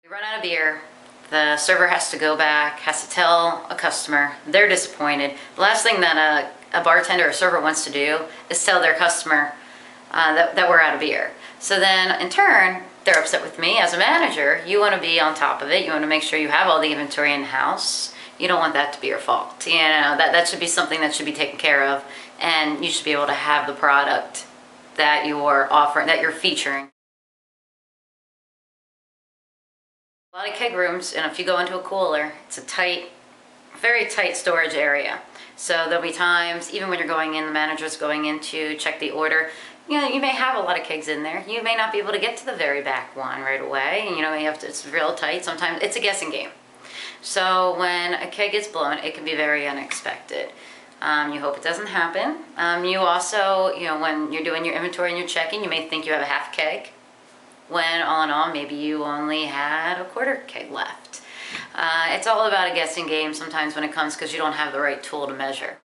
We run out of beer, the server has to go back, has to tell a customer, they're disappointed. The last thing that a bartender or server wants to do is tell their customer that we're out of beer. So then in turn, they're upset with me. As a manager, you want to be on top of it. You want to make sure you have all the inventory in house. You don't want that to be your fault. You know, that should be something that should be taken care of, and you should be able to have the product that you're offering, that you're featuring. A lot of keg rooms, and if you go into a cooler, it's a tight, very tight storage area. So there'll be times, even when you're going in, the manager's going in to check the order, you know, you may have a lot of kegs in there. You may not be able to get to the very back one right away. You know, you have to, it's real tight. Sometimes it's a guessing game. So when a keg gets blown, it can be very unexpected. You hope it doesn't happen. You also, you know, when you're doing your inventory and you're checking, you may think you have a half keg, when all in all, maybe you only had a quarter keg left. It's all about a guessing game sometimes when it comes, because you don't have the right tool to measure.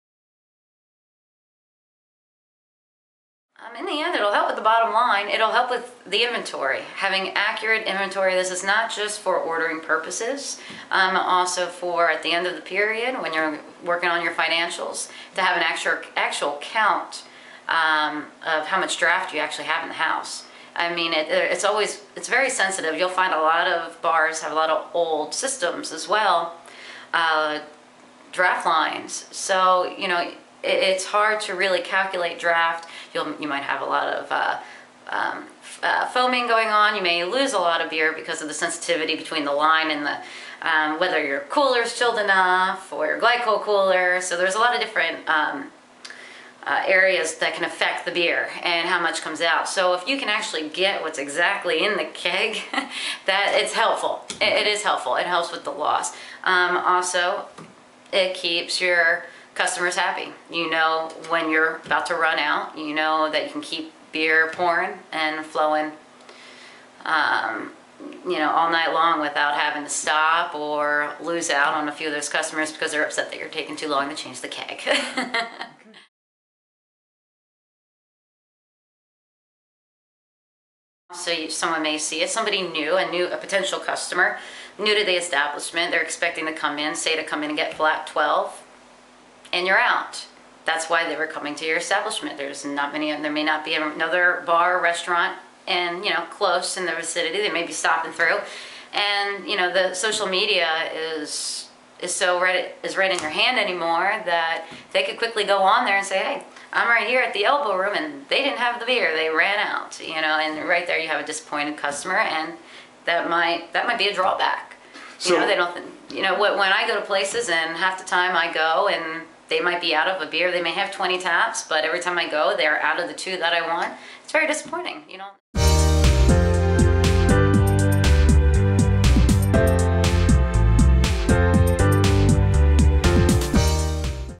In the end, it'll help with the bottom line. It'll help with the inventory. Having accurate inventory, this is not just for ordering purposes, also for at the end of the period when you're working on your financials, to have an actual count of how much draft you actually have in the house. I mean, it's very sensitive. You'll find a lot of bars have a lot of old systems as well, draft lines. So, you know, it's hard to really calculate draft. You might have a lot of foaming going on. You may lose a lot of beer because of the sensitivity between the line and the whether your cooler's chilled enough or your glycol cooler. So there's a lot of different areas that can affect the beer and how much comes out. So if you can actually get what's exactly in the keg, that it's helpful. It is helpful. It helps with the loss. Also, it keeps your customers happy. You know when you're about to run out, you know that you can keep beer pouring and flowing, you know, all night long without having to stop or lose out on a few of those customers because they're upset that you're taking too long to change the keg. So someone may see it, somebody new, a potential customer, new to the establishment, they're expecting to come in, say to come in and get flat 12, and you're out. That's why they were coming to your establishment. There's not many, there may not be another bar or restaurant and, you know, close in the vicinity. They may be stopping through. And, you know, the social media is right in your hand anymore that they could quickly go on there and say, hey, I'm right here at the elbow room and they didn't have the beer, they ran out, you know, and right there you have a disappointed customer, and that might be a drawback. So, you know, they don't, you know, when I go to places and half the time I go and they might be out of a beer, they may have 20 taps, but every time I go, they're out of the 2 that I want. It's very disappointing, you know.